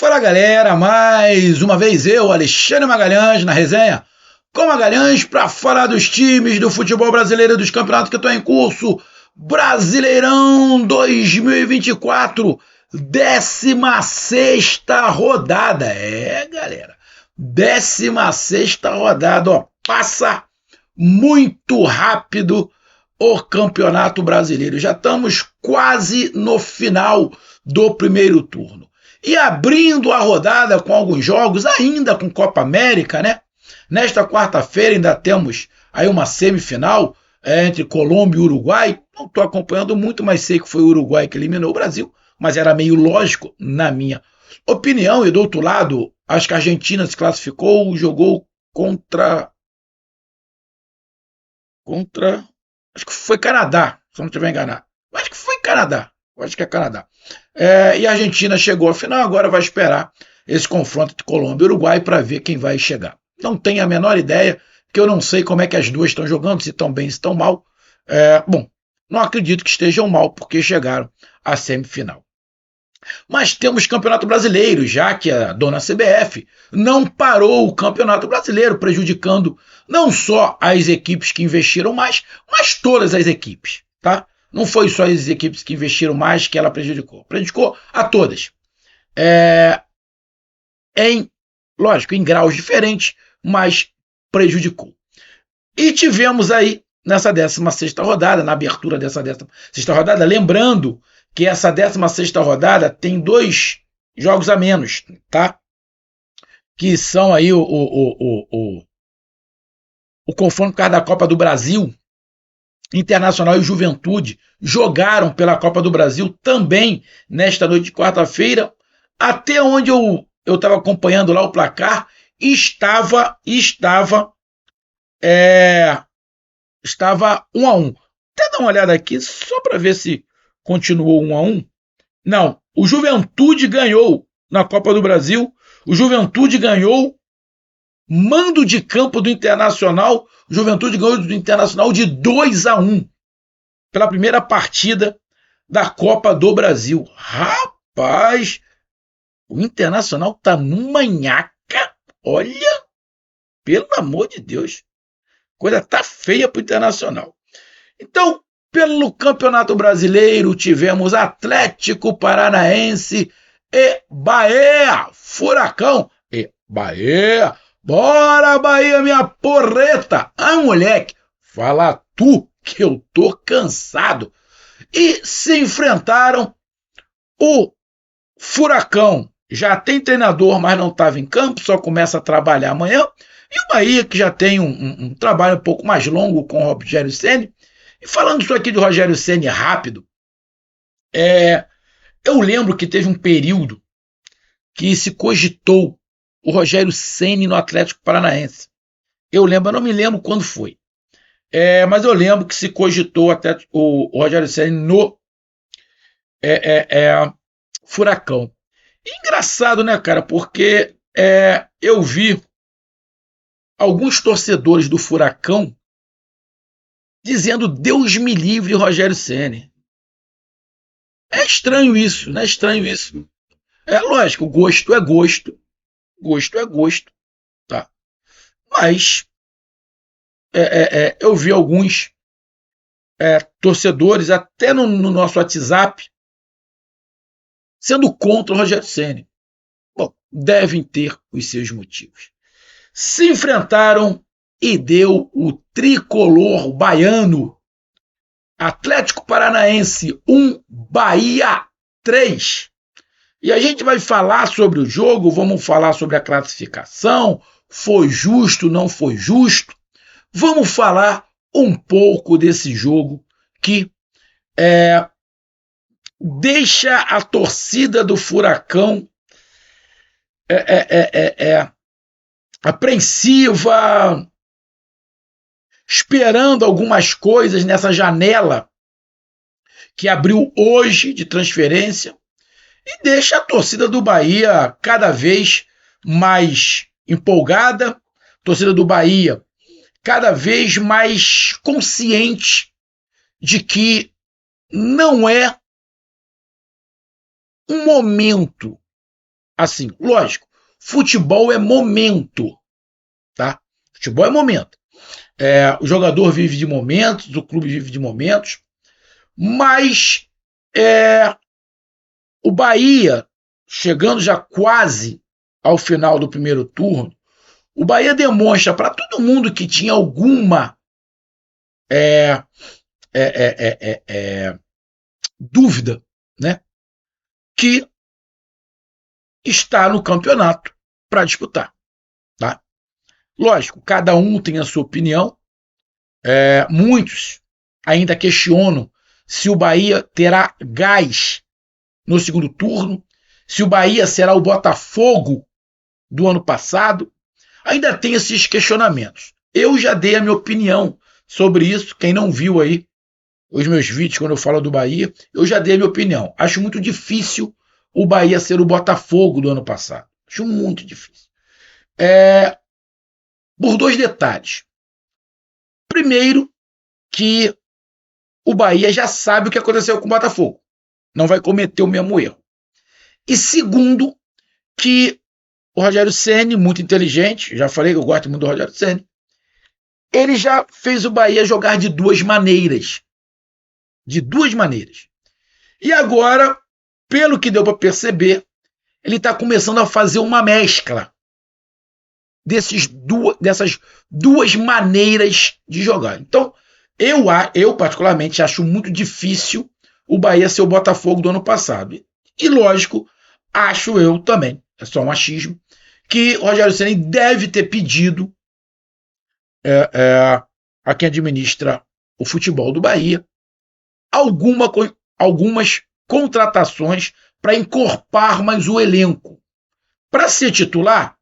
Fala galera, mais uma vez eu, Alexandre Magalhães, na resenha com Magalhães para falar dos times do futebol brasileiro e dos campeonatos que estão em curso. Brasileirão 2024, 16ª rodada. Galera, 16ª rodada, ó, passa muito rápido o Campeonato Brasileiro. Já estamos quase no final do primeiro turno. E abrindo a rodada com alguns jogos, ainda com Copa América, né? Nesta quarta-feira ainda temos aí uma semifinal entre Colômbia e Uruguai. Não estou acompanhando muito, mas sei que foi o Uruguai que eliminou o Brasil, mas era meio lógico na minha opinião. E do outro lado, acho que a Argentina se classificou, jogou contra... Acho que foi Canadá, se eu não estiver enganado. Acho que foi Canadá. Acho que é Canadá. E a Argentina chegou à final, agora vai esperar esse confronto de Colômbia e Uruguai para ver quem vai chegar. Não tenho a menor ideia, porque eu não sei como é que as duas estão jogando, se estão bem, se estão mal. Bom, não acredito que estejam mal, porque chegaram à semifinal. Mas temos Campeonato Brasileiro, já que a dona CBF não parou o Campeonato Brasileiro, prejudicando não só as equipes que investiram mais, mas todas as equipes, tá? Não foi só as equipes que investiram mais que ela prejudicou. Prejudicou a todas. Lógico, em graus diferentes, mas prejudicou. E tivemos aí, nessa 16ª rodada, na abertura dessa 16ª rodada, lembrando que essa 16ª rodada tem 2 jogos a menos, tá? Que são aí o confronto por causa da Copa do Brasil. Internacional e Juventude jogaram pela Copa do Brasil também nesta noite de quarta-feira. Até onde eu estava acompanhando lá o placar, estava 1-1. Até dar uma olhada aqui, só para ver se continuou 1-1. Não, o Juventude ganhou na Copa do Brasil. O Juventude ganhou mando de campo do Internacional. O Juventude ganhou do Internacional de 2-1 pela primeira partida da Copa do Brasil. Rapaz, o Internacional tá numa nhaca. Olha, pelo amor de Deus, coisa tá feia pro Internacional. Então, pelo Campeonato Brasileiro, tivemos Atlético Paranaense e Bahia. Furacão e Bahia. Bora, Bahia, minha porreta! Moleque, fala tu que eu tô cansado. E se enfrentaram. O Furacão já tem treinador, mas não estava em campo, só começa a trabalhar amanhã. E o Bahia, que já tem um trabalho um pouco mais longo com o Rogério Ceni. E falando isso aqui do Rogério Ceni rápido, eu lembro que teve um período que se cogitou o Rogério Ceni no Atlético Paranaense. Eu não me lembro quando foi. Mas eu lembro que se cogitou até o Rogério Ceni no Furacão. E engraçado, né, cara? Porque eu vi alguns torcedores do Furacão dizendo Deus me livre, Rogério Ceni. É estranho isso, né? Lógico, gosto é gosto. Gosto é gosto, tá? Mas eu vi alguns torcedores, até no nosso WhatsApp, sendo contra o Rogério Ceni. Bom, devem ter os seus motivos. Se enfrentaram e deu o tricolor baiano. Atlético Paranaense 1, Bahia 3. E a gente vai falar sobre o jogo, vamos falar sobre a classificação, foi justo, não foi justo. Vamos falar um pouco desse jogo que deixa a torcida do Furacão apreensiva, esperando algumas coisas nessa janela que abriu hoje de transferência, e deixa a torcida do Bahia cada vez mais empolgada, torcida do Bahia cada vez mais consciente de que não é um momento assim, lógico, futebol é momento, tá? Futebol é momento. O jogador vive de momentos, o clube vive de momentos, mas o Bahia, chegando já quase ao final do primeiro turno, o Bahia demonstra para todo mundo que tinha alguma dúvida, né, que está no campeonato para disputar. Tá? Lógico, cada um tem a sua opinião. Muitos ainda questionam se o Bahia terá gás no segundo turno, se o Bahia será o Botafogo do ano passado. Ainda tem esses questionamentos. Eu já dei a minha opinião sobre isso. Quem não viu aí os meus vídeos quando eu falo do Bahia, eu já dei a minha opinião. Acho muito difícil o Bahia ser o Botafogo do ano passado. Acho muito difícil. Por dois detalhes. Primeiro, que o Bahia já sabe o que aconteceu com o Botafogo. Não vai cometer o mesmo erro. E segundo, que o Rogério Ceni, muito inteligente, já falei que eu gosto muito do Rogério Ceni, ele já fez o Bahia jogar de duas maneiras. De duas maneiras. E agora, pelo que deu para perceber, ele está começando a fazer uma mescla dessas duas maneiras de jogar. Então, eu particularmente acho muito difícil o Bahia ser o Botafogo do ano passado. E lógico, acho eu também, é só um achismo, que o Rogério Ceni deve ter pedido a quem administra o futebol do Bahia algumas contratações para encorpar mais o elenco. Para ser titular,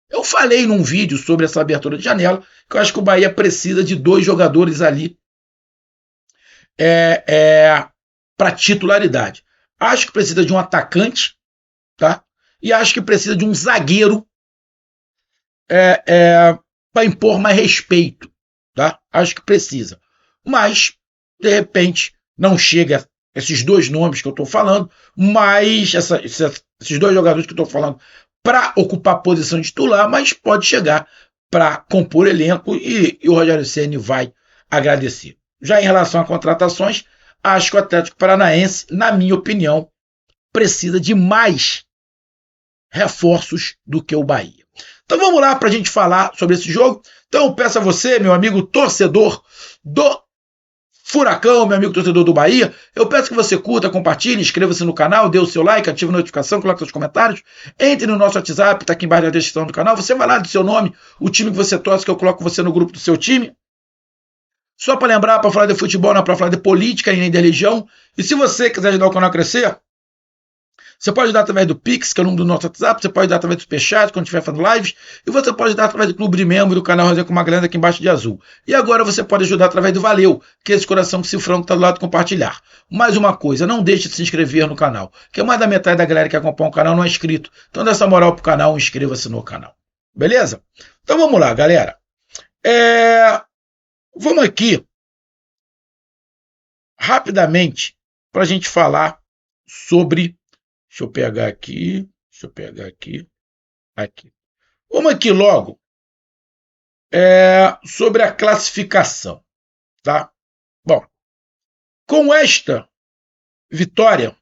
eu falei num vídeo sobre essa abertura de janela que eu acho que o Bahia precisa de 2 jogadores ali para titularidade. Acho que precisa de um atacante, tá? E acho que precisa de um zagueiro para impor mais respeito, tá? Acho que precisa. Mas, de repente, não chega esses 2 nomes que eu estou falando, mas esses 2 jogadores que eu estou falando para ocupar a posição de titular, mas pode chegar para compor elenco e o Rogério Ceni vai agradecer. Já em relação a contratações, acho que o Atlético Paranaense, na minha opinião, precisa de mais reforços do que o Bahia. Então vamos lá para a gente falar sobre esse jogo. Então eu peço a você, meu amigo torcedor do Furacão, meu amigo torcedor do Bahia, eu peço que você curta, compartilhe, inscreva-se no canal, dê o seu like, ative a notificação, coloque seus comentários, entre no nosso WhatsApp, está aqui embaixo na descrição do canal, você vai lá do seu nome, o time que você torce, que eu coloco você no grupo do seu time. Só para lembrar, para falar de futebol, não é para falar de política e nem de religião. E se você quiser ajudar o canal a crescer, você pode dar através do Pix, que é o número do nosso WhatsApp, você pode dar através do Superchat, quando estiver fazendo lives, e você pode dar através do Clube de Membro do canal Resenha com Magalhães aqui embaixo de azul. E agora você pode ajudar através do Valeu, que é esse coração cifrão que está do lado de compartilhar. Mais uma coisa, não deixe de se inscrever no canal, que mais da metade da galera que acompanha o canal não é inscrito. Então dá essa moral pro canal, inscreva-se no canal. Beleza? Então vamos lá, galera. Vamos aqui, rapidamente, para a gente falar sobre... Deixa eu pegar aqui. Aqui. Vamos aqui logo sobre a classificação. Tá? Bom, com esta vitória,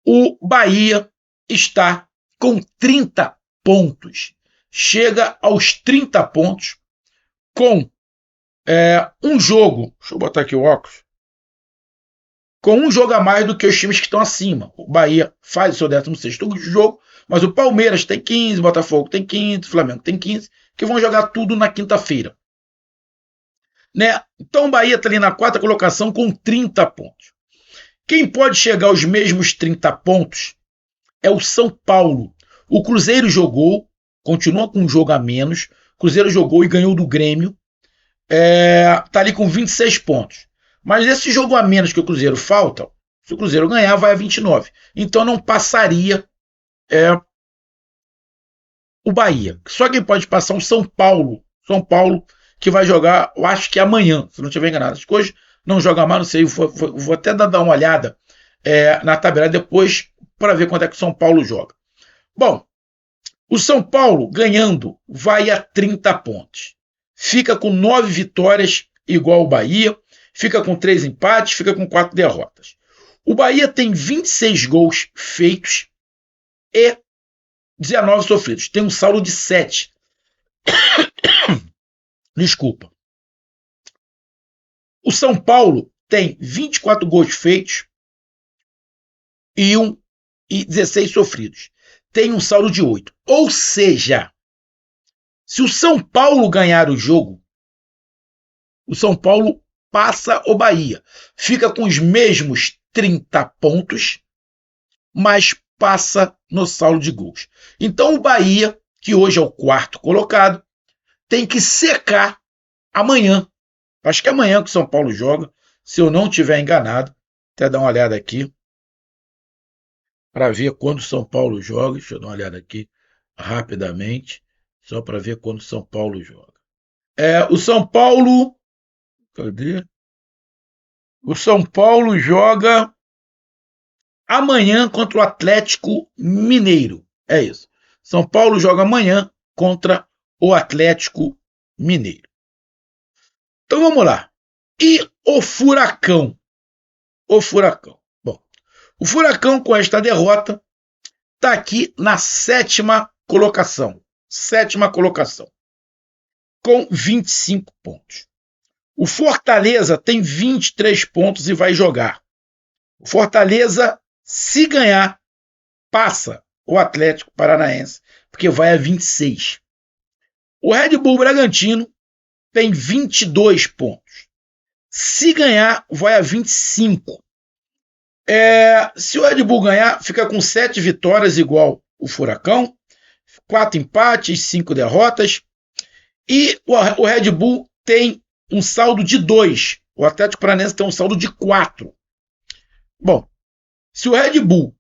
o Bahia está com 30 pontos. Chega aos 30 pontos com um jogo. Deixa eu botar aqui o óculos. Com um jogo a mais do que os times que estão acima. O Bahia faz o seu 16º jogo, mas o Palmeiras tem 15, Botafogo tem 15, Flamengo tem 15, que vão jogar tudo na quinta-feira. Né? Então o Bahia está ali na 4ª colocação com 30 pontos. Quem pode chegar aos mesmos 30 pontos é o São Paulo. O Cruzeiro jogou, continua com um jogo a menos, o Cruzeiro jogou e ganhou do Grêmio, está ali com 26 pontos. Mas esse jogo a menos que o Cruzeiro falta, se o Cruzeiro ganhar, vai a 29. Então não passaria o Bahia. Só quem pode passar é o São Paulo. São Paulo que vai jogar, eu acho que amanhã, se não estiver enganado. Acho que hoje não joga mais, não sei. Vou até dar uma olhada na tabela depois para ver quando é que o São Paulo joga. Bom, o São Paulo, ganhando, vai a 30 pontos. Fica com 9 vitórias, igual o Bahia. Fica com 3 empates, fica com 4 derrotas. O Bahia tem 26 gols feitos e 19 sofridos. Tem um saldo de 7. Desculpa. O São Paulo tem 24 gols feitos e 16 sofridos. Tem um saldo de 8. Ou seja, se o São Paulo ganhar o jogo, o São Paulo passa o Bahia. Fica com os mesmos 30 pontos, mas passa no saldo de gols. Então o Bahia, que hoje é o 4º colocado, tem que secar amanhã. Acho que é amanhã que o São Paulo joga, se eu não estiver enganado. Até dar uma olhada aqui para ver quando o São Paulo joga. Deixa eu dar uma olhada aqui rapidamente, só para ver quando o São Paulo joga. O São Paulo... Cadê? O São Paulo joga amanhã contra o Atlético Mineiro. É isso. São Paulo joga amanhã contra o Atlético Mineiro. Então vamos lá. E o Furacão? O Furacão. Bom, o Furacão, com esta derrota, está aqui na 7ª colocação. 7ª colocação. Com 25 pontos. O Fortaleza tem 23 pontos e vai jogar. O Fortaleza, se ganhar, passa o Atlético Paranaense, porque vai a 26. O Red Bull Bragantino tem 22 pontos. Se ganhar, vai a 25. Se o Red Bull ganhar, fica com 7 vitórias, igual o Furacão, 4 empates, 5 derrotas. E o Red Bull tem um saldo de 2. O Atlético Paranaense tem um saldo de 4. Bom, se o Red Bull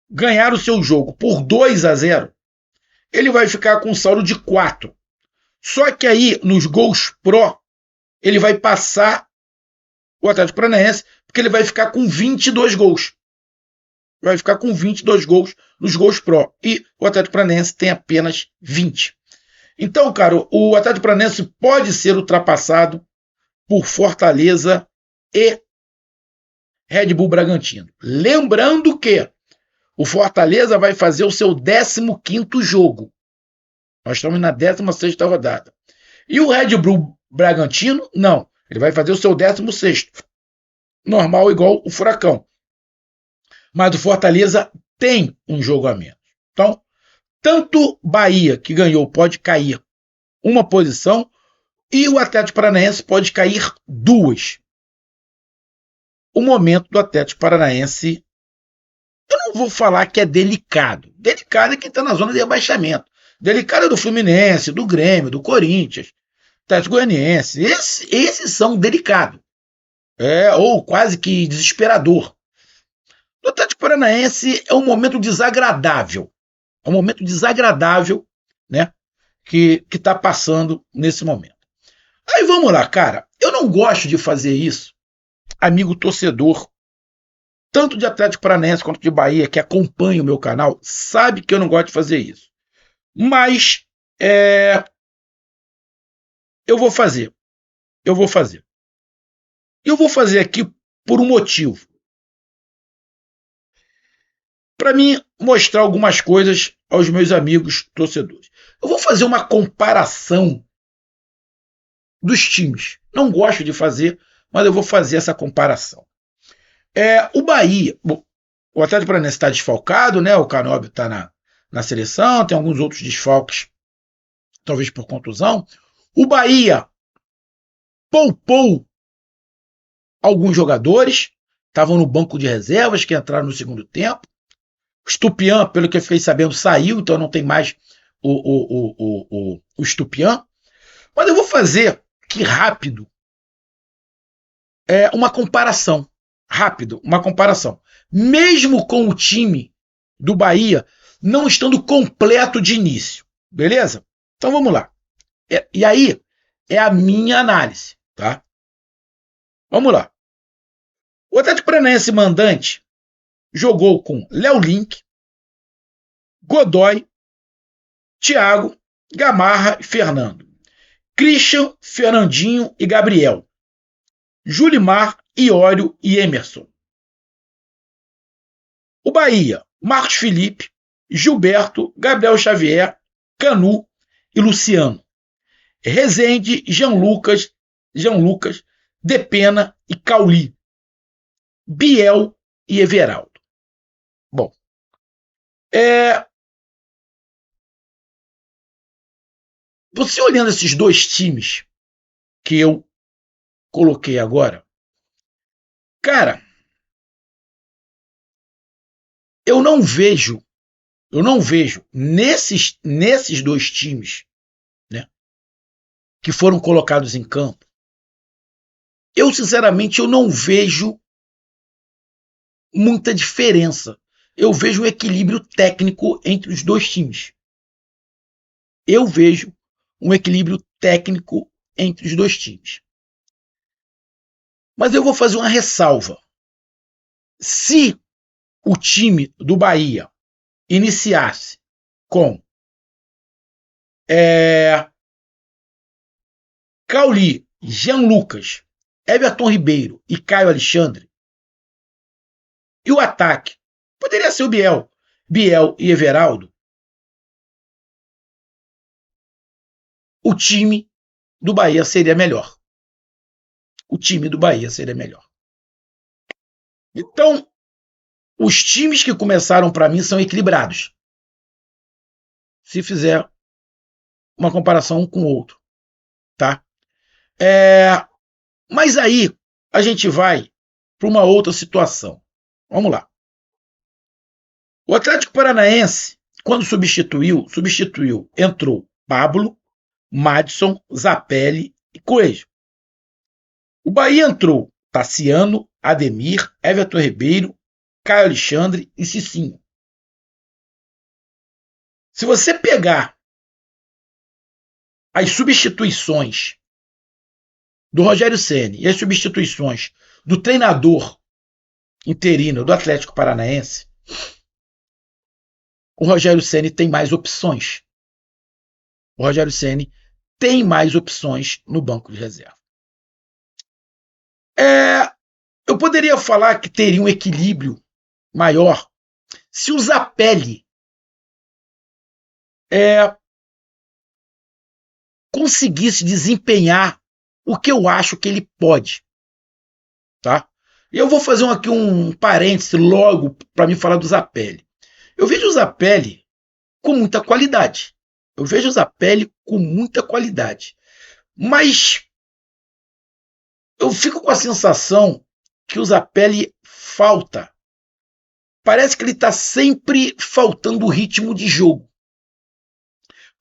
ganhar o seu jogo por 2-0, ele vai ficar com um saldo de 4. Só que aí, nos gols pró, ele vai passar o Atlético Paranaense, porque ele vai ficar com 22 gols. Vai ficar com 22 gols nos gols pró. E o Atlético Paranaense tem apenas 20. Então, cara, o Atlético Paranaense pode ser ultrapassado por Fortaleza e Red Bull Bragantino. Lembrando que o Fortaleza vai fazer o seu 15º jogo. Nós estamos na 16ª rodada. E o Red Bull Bragantino, não. Ele vai fazer o seu 16º. Normal, igual o Furacão. Mas o Fortaleza tem um jogo a menos. Então, tanto Bahia, que ganhou, pode cair uma posição, e o Atlético Paranaense pode cair 2. O momento do Atlético Paranaense, eu não vou falar que é delicado. Delicado é quem está na zona de rebaixamento. Delicado é do Fluminense, do Grêmio, do Corinthians, Atlético Goianiense. Esses são delicados. Ou quase que desesperador. O Atlético Paranaense é um momento desagradável. É um momento desagradável, né, que está passando nesse momento. Aí vamos lá, cara. Eu não gosto de fazer isso, amigo torcedor, tanto de Atlético Paranaense quanto de Bahia, que acompanha o meu canal, sabe que eu não gosto de fazer isso. Mas eu vou fazer. Eu vou fazer. Eu vou fazer aqui por um motivo. Para mim mostrar algumas coisas aos meus amigos torcedores. Eu vou fazer uma comparação dos times. Não gosto de fazer, mas eu vou fazer essa comparação. O Bahia, o Atlético Paranaense está desfalcado, né? O Canóbio está na seleção, tem alguns outros desfalques, talvez por contusão. O Bahia poupou alguns jogadores, estavam no banco de reservas, que entraram no segundo tempo. O Estupian, pelo que eu fiquei sabendo, saiu, então não tem mais o Estupian. Mas eu vou fazer aqui rápido uma comparação. Rápido, uma comparação. Mesmo com o time do Bahia não estando completo de início. Beleza? Então vamos lá. E aí é a minha análise, tá? Vamos lá. O Atlético Paranaense mandante jogou com Léo Link, Godoy, Thiago, Gamarra e Fernando. Christian, Fernandinho e Gabriel. Julimar, Iório e Emerson. O Bahia, Marcos Felipe, Gilberto, Gabriel Xavier, Canu e Luciano. Rezende, Jean Lucas, Depena e Cauli. Biel e Everaldo. Bom, você olhando esses dois times que eu coloquei agora, cara, eu não vejo nesses dois times, né, que foram colocados em campo, eu sinceramente eu não vejo muita diferença. Eu vejo um equilíbrio técnico entre os dois times. Eu vejo um equilíbrio técnico entre os dois times. Mas eu vou fazer uma ressalva. Se o time do Bahia iniciasse com Cauli, Jean Lucas, Everton Ribeiro e Caio Alexandre, e o ataque poderia ser o Biel e Everaldo, o time do Bahia seria melhor. O time do Bahia seria melhor. Então, os times que começaram para mim são equilibrados. Se fizer uma comparação um com o outro, tá? Mas aí a gente vai para uma outra situação. Vamos lá. O Atlético Paranaense, quando substituiu, entrou Pablo, Madison, Zapelli e Coelho. O Bahia entrou Tassiano, Ademir, Everton Ribeiro, Caio Alexandre e Cicinho. Se você pegar as substituições do Rogério Ceni e as substituições do treinador interino do Atlético Paranaense, o Rogério Ceni tem mais opções. O Rogério Ceni tem mais opções no banco de reserva. Eu poderia falar que teria um equilíbrio maior se o Zapelli conseguisse desempenhar o que eu acho que ele pode. Tá? E eu vou fazer aqui um parêntese logo para me falar do Zapelli. Eu vejo o Zapelli com muita qualidade. Mas eu fico com a sensação que o Zapelli falta. Parece que ele está sempre faltando o ritmo de jogo.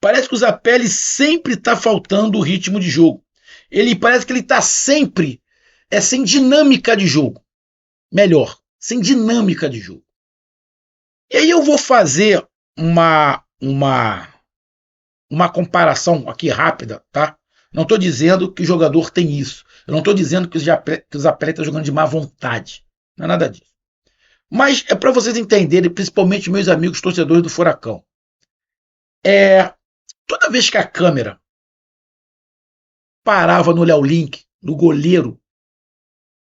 Parece que o Zapelli sempre está faltando o ritmo de jogo. Parece que ele está sempre sem dinâmica de jogo. Melhor, sem dinâmica de jogo. E aí eu vou fazer uma comparação aqui rápida, tá? Não estou dizendo que o jogador tem isso. Eu não estou dizendo que o Zapelli está jogando de má vontade. Não é nada disso. Mas é para vocês entenderem, principalmente meus amigos torcedores do Furacão. Toda vez que a câmera parava no Léo Link, no goleiro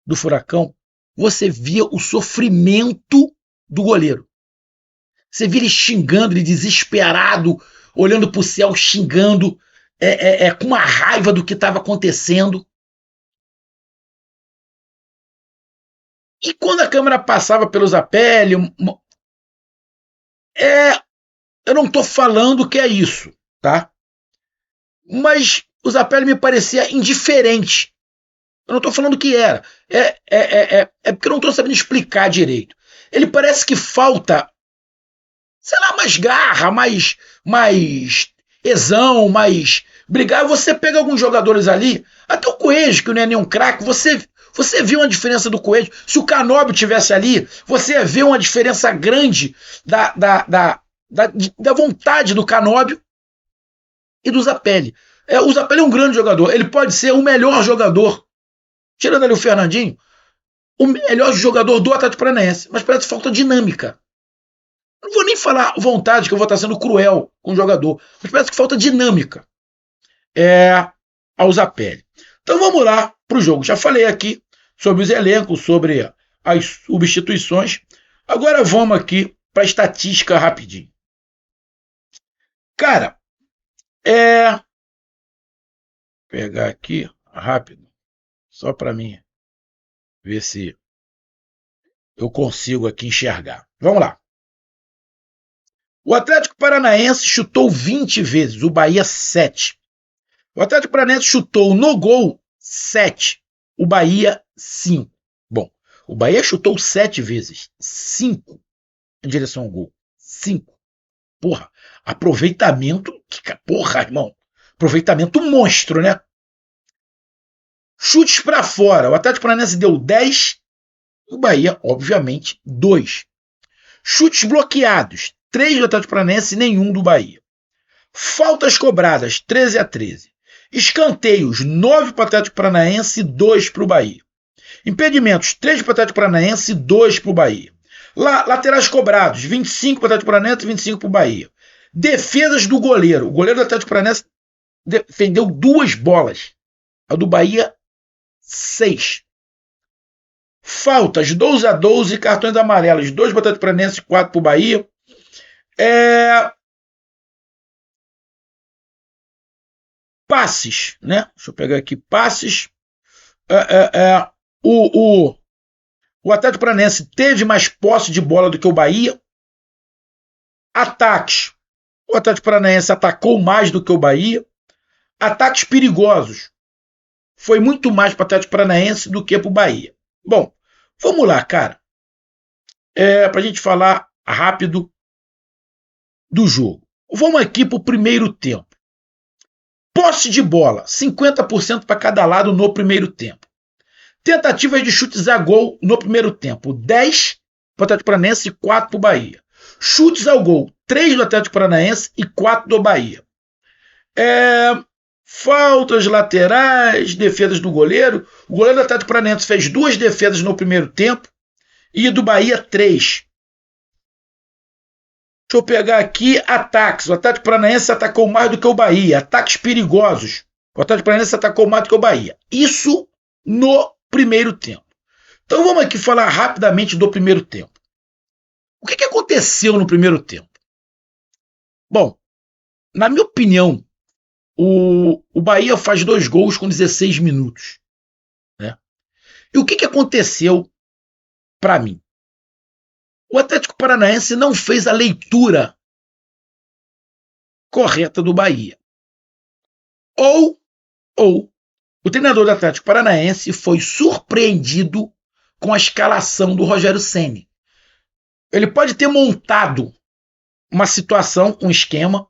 do Furacão, você via o sofrimento do goleiro. Você via ele xingando, ele desesperado, olhando para o céu, xingando, com uma raiva do que estava acontecendo. E quando a câmera passava pelo Zapelli, eu não estou falando que é isso, tá? Mas o Zapelli me parecia indiferente. Eu não estou falando que era. É porque eu não estou sabendo explicar direito. Ele parece que falta, sei lá, mais garra, mais tesão, mais brigar. Você pega alguns jogadores ali, até o Coelho, que não é nenhum craque, você viu uma diferença do Coelho. Se o Canóbio tivesse ali, você ia ver uma diferença grande da vontade do Canóbio e do Zapelli. O Zapelli é um grande jogador. Ele pode ser o melhor jogador, tirando ali o Fernandinho, o melhor jogador do Atlético Paranaense. Mas parece que falta dinâmica. Não vou nem falar vontade, que eu vou estar sendo cruel com o jogador, mas parece que falta dinâmica ao Zapelli. Então vamos lá para o jogo. Já falei aqui sobre os elencos, sobre as substituições. Agora vamos aqui para a estatística rapidinho. Cara, pegar aqui rápido, só para mim ver se eu consigo aqui enxergar. Vamos lá. O Atlético Paranaense chutou 20 vezes, o Bahia 7. O Atlético Paranaense chutou no gol 7, o Bahia 5. Bom, o Bahia chutou 7 vezes, 5 em direção ao gol. 5. Porra, aproveitamento, porra, irmão. Aproveitamento monstro, né? Chutes para fora, o Atlético Paranaense deu 10, o Bahia, obviamente, 2. Chutes bloqueados, 3 do Atlético Paranaense e nenhum do Bahia. Faltas cobradas, 13-13. Escanteios, 9 para o Atlético Paranaense e 2 para o Bahia. Impedimentos, 3 para o Atlético Paranaense e 2 para o Bahia. Laterais cobrados, 25 para o Atlético Paranaense e 25 para o Bahia. Defesas do goleiro. O goleiro do Atlético Paranaense defendeu 2 bolas. A do Bahia, 6. Faltas, 12-12, cartões amarelos, 2 para o Atlético Paranaense e 4 para o Bahia. Passes, né? Deixa eu pegar aqui, passes. O Atlético Paranaense teve mais posse de bola do que o Bahia. Ataques. O Atlético Paranaense atacou mais do que o Bahia. Ataques perigosos. Foi muito mais para o Atlético Paranaense do que para o Bahia. Bom, vamos lá, cara. Para a gente falar rápido do jogo. Vamos aqui para o primeiro tempo. Posse de bola, 50% para cada lado no primeiro tempo. Tentativas de chutes a gol no primeiro tempo, 10 para o Atlético Paranaense e 4 para o Bahia. Chutes ao gol, 3 do Atlético Paranaense e 4 do Bahia. Faltas laterais, defesas do goleiro. O goleiro do Atlético Paranaense fez 2 defesas no primeiro tempo e do Bahia 3. Deixa eu pegar aqui ataques. O Atlético Paranaense atacou mais do que o Bahia. Ataques perigosos. O Atlético Paranaense atacou mais do que o Bahia. Isso no primeiro tempo. Então vamos aqui falar rapidamente do primeiro tempo. O que aconteceu no primeiro tempo? Bom, na minha opinião, o Bahia faz 2 gols com 16 minutos. Né? E o que aconteceu para mim? O Atlético Paranaense não fez a leitura correta do Bahia. Ou o treinador do Atlético Paranaense foi surpreendido com a escalação do Rogério Ceni. Ele pode ter montado uma situação, um esquema,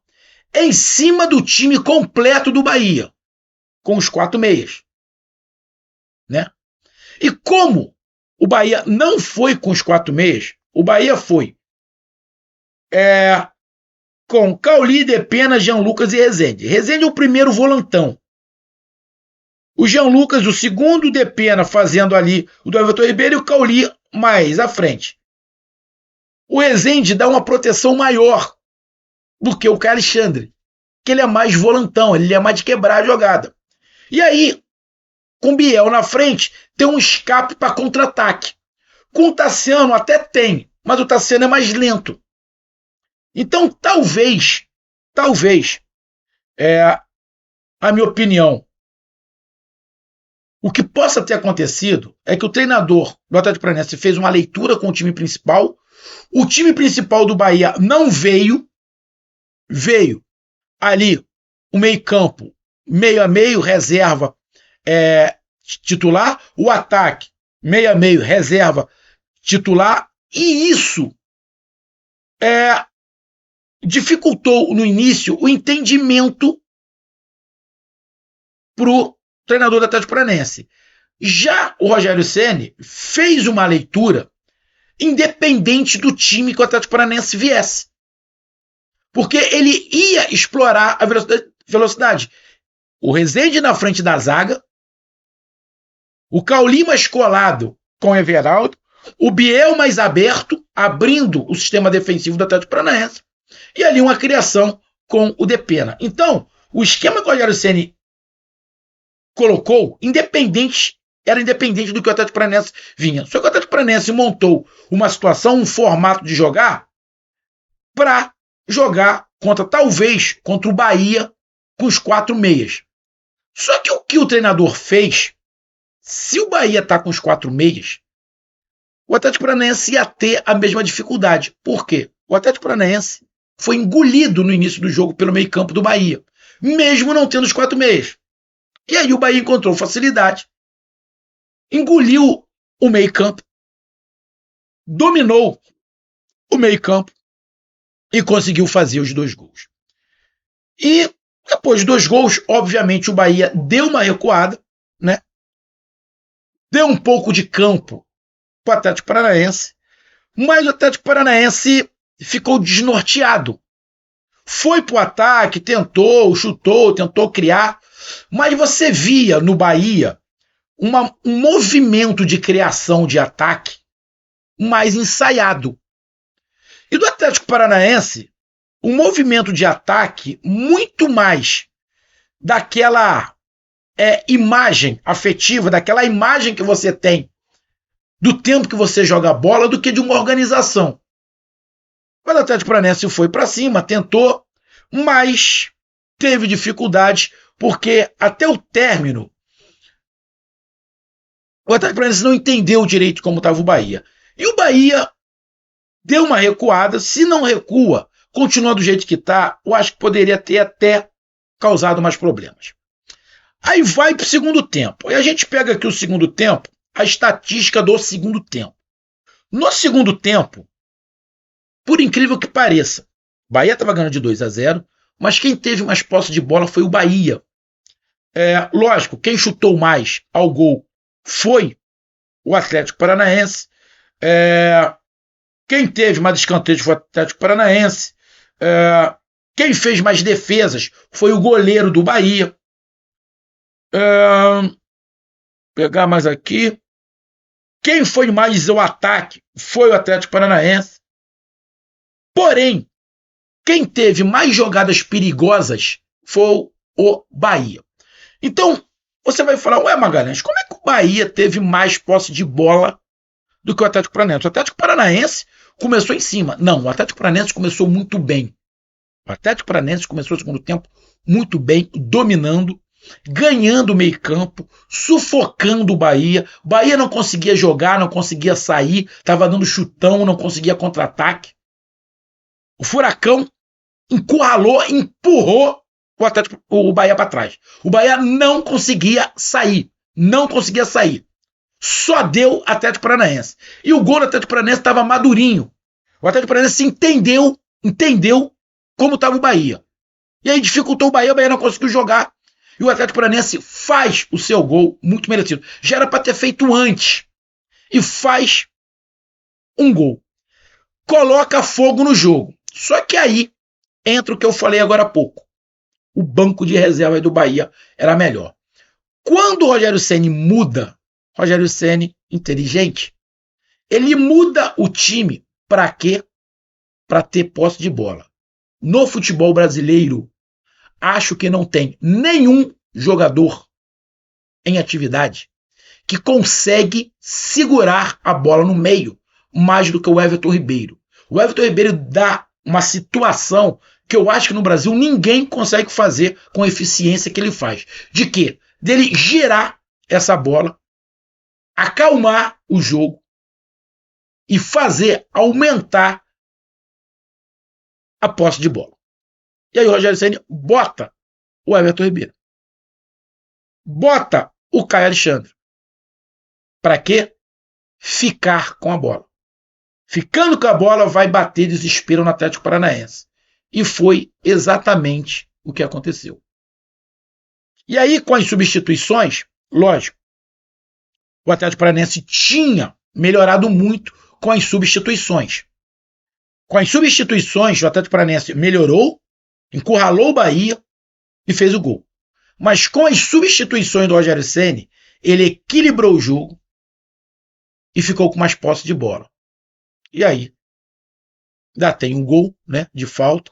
em cima do time completo do Bahia, com os 4 meias. Né? E como o Bahia não foi com os 4 meias, o Bahia foi com Cauli, Depena, Jean Lucas e Rezende. Rezende é o primeiro volantão. O Jean Lucas, o segundo, Depena fazendo ali o do Everton Ribeiro e o Cauli mais à frente. O Rezende dá uma proteção maior do que o Caio Alexandre, que ele é mais volantão, ele é mais de quebrar a jogada. E aí, com o Biel na frente, tem um escape para contra-ataque. Com o Tassiano até tem, mas o Tassiano é mais lento. Então, talvez, a minha opinião, o que possa ter acontecido é que o treinador do Atlético Paranaense fez uma leitura com o time principal do Bahia não veio ali o meio-campo, meio a meio, reserva titular, o ataque, meio a meio, reserva titular, e isso dificultou no início o entendimento para o treinador do Atlético Paranaense. Já o Rogério Ceni fez uma leitura independente do time que o Atlético Paranaense viesse. Porque ele ia explorar a velocidade. O Rezende na frente da zaga, o Cauli mais colado com o Everaldo, O Biel mais aberto, abrindo o sistema defensivo do Atlético Paranaense. E ali uma criação com o Depena. Então, o esquema que o Rogério Ceni colocou, era independente do que o Atlético Paranaense vinha. Só que o Atlético Paranaense montou uma situação, um formato de jogar para jogar talvez contra o Bahia com os 4 meias. Só que o que o treinador fez, se o Bahia está com os 4 meias, o Atlético Paranaense ia ter a mesma dificuldade. Por quê? O Atlético Paranaense foi engolido no início do jogo pelo meio-campo do Bahia, mesmo não tendo os 4 meias. E aí o Bahia encontrou facilidade, engoliu o meio-campo, dominou o meio-campo e conseguiu fazer os 2 gols. E depois de 2 gols, obviamente o Bahia deu uma recuada, né? Deu um pouco de campo para o Atlético Paranaense, mas o Atlético Paranaense ficou desnorteado. Foi para o ataque, tentou, chutou, tentou criar, mas você via no Bahia um movimento de criação de ataque mais ensaiado. E do Atlético Paranaense, um movimento de ataque muito mais daquela imagem afetiva, daquela imagem que você tem do tempo que você joga a bola, do que de uma organização. Mas o Atlético Paranaense foi para cima, tentou, mas teve dificuldade, porque até o término o Atlético Paranaense não entendeu direito como estava o Bahia. E o Bahia deu uma recuada. Se não recua, continua do jeito que está, eu acho que poderia ter até causado mais problemas. Aí vai para o segundo tempo. E a gente pega aqui o segundo tempo, a estatística do segundo tempo. No segundo tempo, por incrível que pareça, o Bahia estava ganhando de 2-0, mas quem teve mais posse de bola foi o Bahia. Lógico, quem chutou mais ao gol foi o Atlético Paranaense. Quem teve mais escanteios foi o Atlético Paranaense. Quem fez mais defesas foi o goleiro do Bahia. Pegar mais aqui. Quem foi mais ao ataque foi o Atlético Paranaense. Porém, quem teve mais jogadas perigosas foi o Bahia. Então, você vai falar, ué, Magalhães, como é que o Bahia teve mais posse de bola do que o Atlético Paranaense? O Atlético Paranaense começou em cima. Não, o Atlético Paranaense começou muito bem. O Atlético Paranaense começou o segundo tempo muito bem, dominando, ganhando o meio-campo, sufocando o Bahia. O Bahia não conseguia jogar, não conseguia sair, estava dando chutão, não conseguia contra-ataque. O Furacão encurralou, empurrou o Bahia para trás. O Bahia não conseguia sair. Não conseguia sair. Só deu Atlético Paranaense. E o gol do Atlético Paranaense estava madurinho. O Atlético Paranaense entendeu como estava o Bahia. E aí dificultou o Bahia não conseguiu jogar. E o Atlético Paranaense faz o seu gol muito merecido. Já era para ter feito antes. E faz um gol. Coloca fogo no jogo. Só que aí entra o que eu falei agora há pouco. O banco de reserva do Bahia era melhor. Quando o Rogério Ceni muda, Rogério Ceni, inteligente, ele muda o time para quê? Para ter posse de bola. No futebol brasileiro, acho que não tem nenhum jogador em atividade que consegue segurar a bola no meio mais do que o Everton Ribeiro. O Everton Ribeiro dá uma situação que eu acho que no Brasil ninguém consegue fazer com a eficiência que ele faz. De quê? Dele girar essa bola, acalmar o jogo e fazer aumentar a posse de bola. E aí o Rogério Ceni bota o Everton Ribeiro. Bota o Caio Alexandre. Para quê? Ficar com a bola. Ficando com a bola, vai bater desespero no Atlético Paranaense. E foi exatamente o que aconteceu. E aí, com as substituições, lógico, o Atlético Paranaense tinha melhorado muito com as substituições. Com as substituições, o Atlético Paranaense melhorou, encurralou o Bahia e fez o gol. Mas com as substituições do Rogério Ceni, ele equilibrou o jogo, e ficou com mais posse de bola. E aí, ainda tem um gol, né, de falta.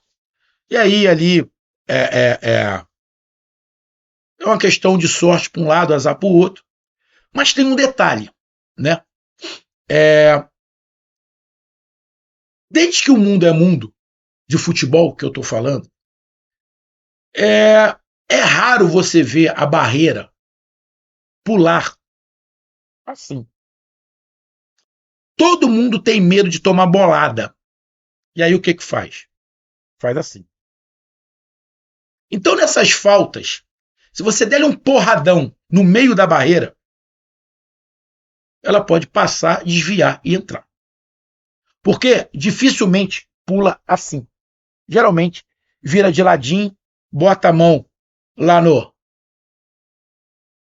E aí, ali, é uma questão de sorte para um lado, azar para o outro. Mas tem um detalhe, né? Desde que o mundo é mundo, de futebol que eu estou falando, é raro você ver a barreira pular assim. Todo mundo tem medo de tomar bolada. E aí o que faz? Faz assim. Então, nessas faltas, se você der um porradão no meio da barreira, ela pode passar, desviar e entrar. Porque dificilmente pula assim. Geralmente vira de ladinho, bota a mão lá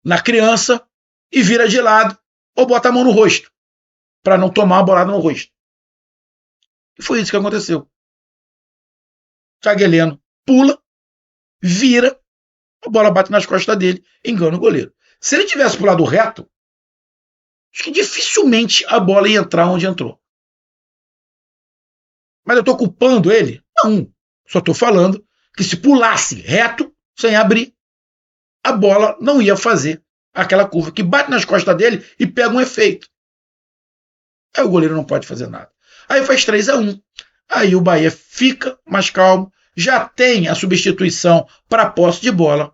na criança e vira de lado ou bota a mão no rosto para não tomar uma bolada no rosto. E foi isso que aconteceu. Thiago Heleno pula, vira, a bola bate nas costas dele, engana o goleiro. Se ele tivesse pulado reto, acho que dificilmente a bola ia entrar onde entrou. Mas eu estou culpando ele? Não. Só estou falando que se pulasse reto, sem abrir, a bola não ia fazer aquela curva que bate nas costas dele e pega um efeito. Aí o goleiro não pode fazer nada. Aí faz 3-1. Aí o Bahia fica mais calmo, já tem a substituição para a posse de bola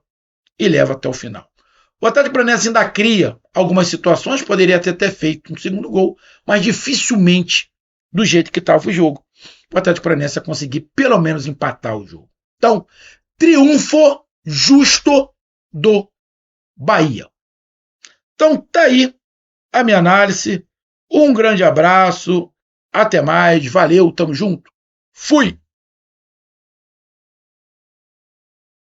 e leva até o final. O Atlético Paranaense ainda cria algumas situações, poderia ter feito um segundo gol, mas dificilmente do jeito que estava o jogo. O Atlético Paranaense ia conseguir pelo menos empatar o jogo. Então, triunfo justo do Bahia. Então, tá aí a minha análise. Um grande abraço. Até mais. Valeu. Tamo junto. Fui.